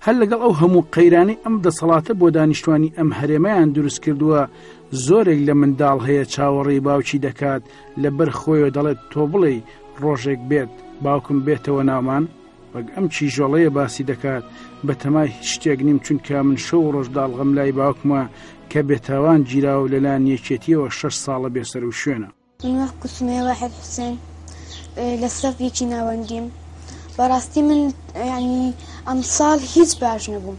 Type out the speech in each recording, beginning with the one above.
هەر لەگەڵ ئەو هەموو قەیرانی ئەم دەسەڵاتە بۆ دانیشتوانی ئەم هەرێمەیان دروست کردووە زۆرێک لە منداڵ هەیە چاوەڕێی باوکی دەکات لەبەر خۆیەوە دەڵێت تۆ بڵێ ڕۆژێک بێت باوکم بێتەوە ناومان وەک ئەم چیژۆڵەیە باسی دەکات بە تەمای شتێک نیم چونکە من شەو ڕۆژ داڵغەم لای باوکمە کە بێتاوان گیراوە لەلایەن یەکێتیەوە 6 ساڵە بێسەر و شوێنە. من وەکو سومەیە واحد حوسێن لە سەفێکی ناوەندیم بەڕاستی من ینی ئەم ساڵ هیچ باش نەبووم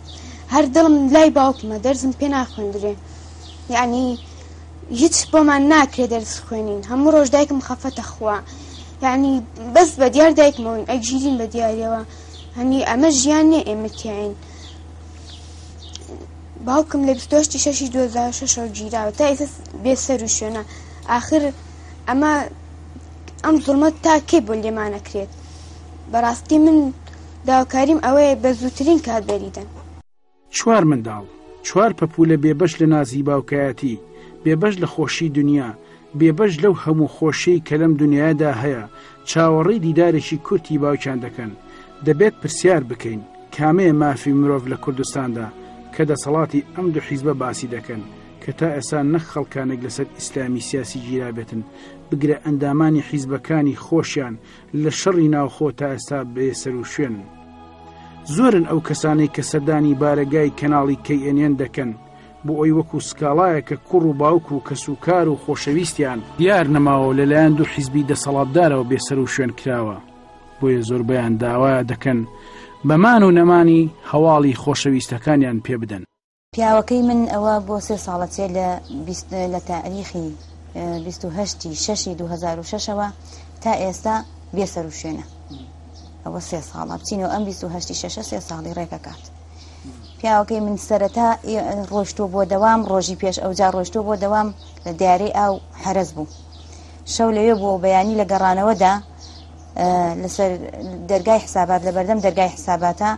هەر دڵم لای باوکمە دەرزم پێ ناخوێندرێ یعنی هیچ بۆمان ناکرێ دەرس خوێنین هەموو ڕۆژ دایکم خەفەتە خوا یعنی بەس بە دیار دایکمەوەین ئەگژیرین بە دیارەوە هەنی ئەمە ژیان نێ ئێمە تیاین باوکم لە 28 2006 گیراوە تا ئێستا بێسەر و شوێنە ئاخر ئەمە ئەم زوڵمە تا کێ بۆ لێمانەکرێت بەڕاستی من داواکاریم ئەوەیە بە زووترین کات بەریدەن. 4 منداڵ 4 پەپولە بێبەش لە نازی باوکایەتی بێبەش لە خۆشی دنیا بێبەش لەو هەموو خۆشەی کە لەم دنیادا هەیە چاوەڕێی دیدارێکی کورتی باوکیان دەکەن دەبێت پرسیار بکەین کامەیە مافی مرۆڤ لە کوردستاندا کە دەسەڵاتی ئەم دوو حیزبە باسی دەکەن کە تا ئێستا نەک خەڵکانێک لەسەر ئیسلامی سیاسی گیرابێتن بگرە ئەندامانی حیزبەکانی خۆشیان لە شەڕی ناوخۆ تا ئێستا بێسەر و شوێن. زۆرن ئەو کەسانەی کە سەردانی بارەگای کەناڵی KNN دەکەن بۆ ئەوی وەکو سکاڵایە کە کوڕ و باوک و کەسوکار و خۆشەویستیان دیار نەماوە لەلایەن دوو حیزبی دەسەڵاتدارەوە بێسەر و شوێن کراوە بۆیە زۆربەیان داوایە دەکەن بەمان و نەمانی هەواڵی خۆشەویستەکانیان پێ بدەن. پیاوەکەی من ئەوە بۆ 3 ساڵەتێ لە تاریخی 28 2006ەوە تا ئێستا بێسەر و شوێنە ئەوە 3 ساڵە بچینەوە ئەم 28 3 ساڵی ڕێکەکات. پیاوەکەی من سەرەتا ڕۆشتۆ بۆ دەوام ڕۆژی پێش ئەوجا ڕۆشتۆ بۆ دەوام لە دیارەی ئاو حەرەز بوو شەو لەوێ بۆ بەیانی لە گەڕانەوەدا لەسەر دەرگای حسابات لە بەردەم دەرگای حساباتە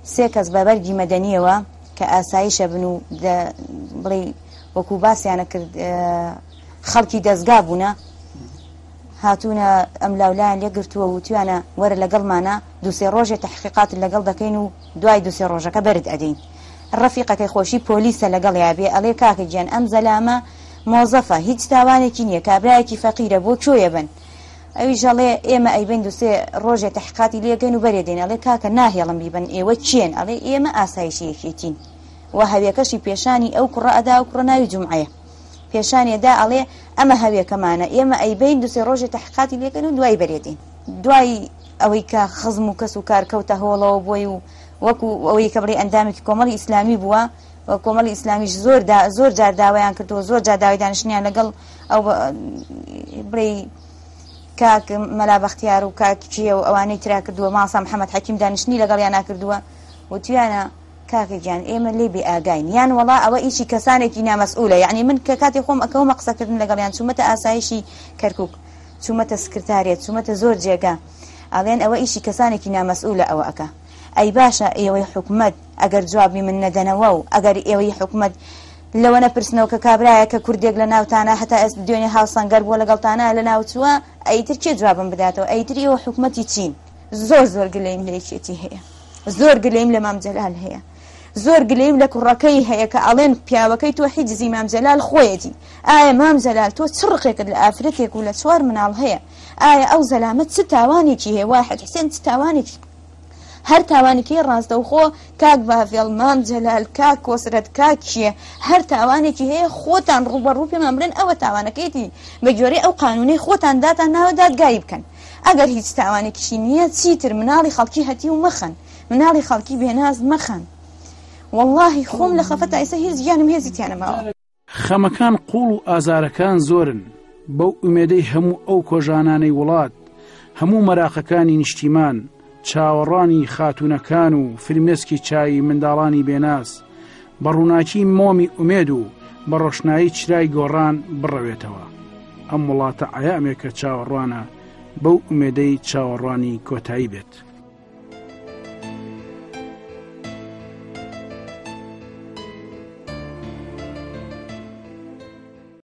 3 کەس بەبەرگی مەدەنیەوە کە ئاسایشە بن و بڵێ وەکو باسییانە کرد خەڵکی دەستگا بوونە هاتوونە ئەم لاولایان لێگرتووە و توانە وەرە لەگەڵمانە 2-3 ڕۆژێ تەحقیقات لەگەڵ دەکەین و دوای 2-3 ڕۆژەکە بەرد ئەدەین. ڕەفیقەکەی خۆشی پۆلیسە لەگەڵ یابێ ئەڵێ کاکە گیان ئەم زەلامە مۆزەفە هیچ تاوانێکی نییە کابرایەکی فەقیرە بۆ کۆیە بن ئەوی ژەڵێ ئێمە ئەیبین 2-3 ڕۆژێ تەحقیقاتی لێگەین و بەرێدەین ئەڵێ کاکە ناهێڵم بیبن ئێوە چێن ئەڵێ ئێمە ئاسایشیەکێتین و هەوێکەشی پێشانی ئەو کوڕە ئەدا و کوڕە ناوی جومعەیە پێشانێدا ئەڵێ ئەمە هەوێکەمانە ئێمە ئەیبین 2-3 ڕۆژێ تەحقیقاتی لێگەن و دوای بەرێدەین. دوای ئەوەی کە خزم و کەس و کار کەوتە هۆڵەوە بۆی و وەکو ئەوەی کە بڵێ ئەندامێکی کۆمەڵی ئیسلامی بووە و کۆمەڵی ئیسلامیش زۆر جار داوایان کردەوە زۆر جار داوای دانیشتنیان لەگەڵ ئەو بڵێ کاک مەلا بەختیار و کاکچیە و ئەوانەی ترا کردووە ماسا محەممەد حەکیم دانیشتنی لەگەڵیان ناکردووە و توانە کاکەگیان ئێمە لێ بێ ئاگاین یان وڵا ئەوە ئیشی کەسانێکی نامەسئولە یعنی من کە کاتی خۆم ئەکەومە قسەکردن لەگەڵیان چوومەتە ئاسایشی کەرکووک چوومەتە سکرتارێت چوومەتە زۆر جێگا ئەڵێن ئەوە ئیشی کەسانێکی نامەسئولە ئەوە ئەکە ئەی باشە ئێوەی حکومەت ئەگەر جوابی من نەدەنەوە و ئەگەر ئێوەی حکومەت لەوە نەپرسنەوە کە کابرایە کە کوردێک لە ناوتانە هەتا ئەس دوێنێ هاوسەنگەر بووە لەگەڵتانە لە ناوچووە ئەیتر کێ جوابم بداتەوە ئەیتری ئەوە حکومەتی چین زۆر گلەیم لە یەکێتی هەیە زۆر گلەیم لە مام جەلال هەیە زۆر گلەیم لە کوڕەکەی هەیە کە ئەڵێن پیاوەکەی تۆ حیجزی مام جەلال خۆیەتی ئایا مام جەلال تۆ چ ڕقێکت لە ئافرەتێک و لە 4 مناڵ هەیە ئایا ئەو زەلامەت چ تاوانێکی هەیە واحد حسێن چ تاوانێکی هەر تاوانێکی ڕاستەوخۆ کاک بافێڵ مام جەلال کاک کۆسرەت کاک کیە هەر تاوانێکی هەیە خۆتان ڕوبەڕوو پێمان برن ئەوە تاوانەکەیتی بە گوێرەی ئەو قانونەی خۆتان داتان ناوە دادگایی بکەن ئەگەر هیچ تاوانێکیشی نییە چیتر مناڵی خەڵکی هەتی و مەخەن مناڵی خەڵکی بێناز مەخەن واللهی خۆم لە خەفەت ئایسا هیچ گیانم هێزیتیانە ماوە. خەمەکان قوڵ و ئازارەکان زۆرن بەو ئومێدەی هەموو ئەو کۆژانانەی وڵات هەموو مەراقەکانی نیشتیمان چاوەڕانی خاتونەکان و فرمێسکی چای منداڵانی بێناس بە ڕووناکی مۆمی ئومێد و بە ڕۆشنایی چرای گۆڕان بڕەوێتەوە ئەم وڵاتە عەیامێکە چاوەڕوانە بەو ئومێدەی چاوەڕوانی کۆتایی بێت.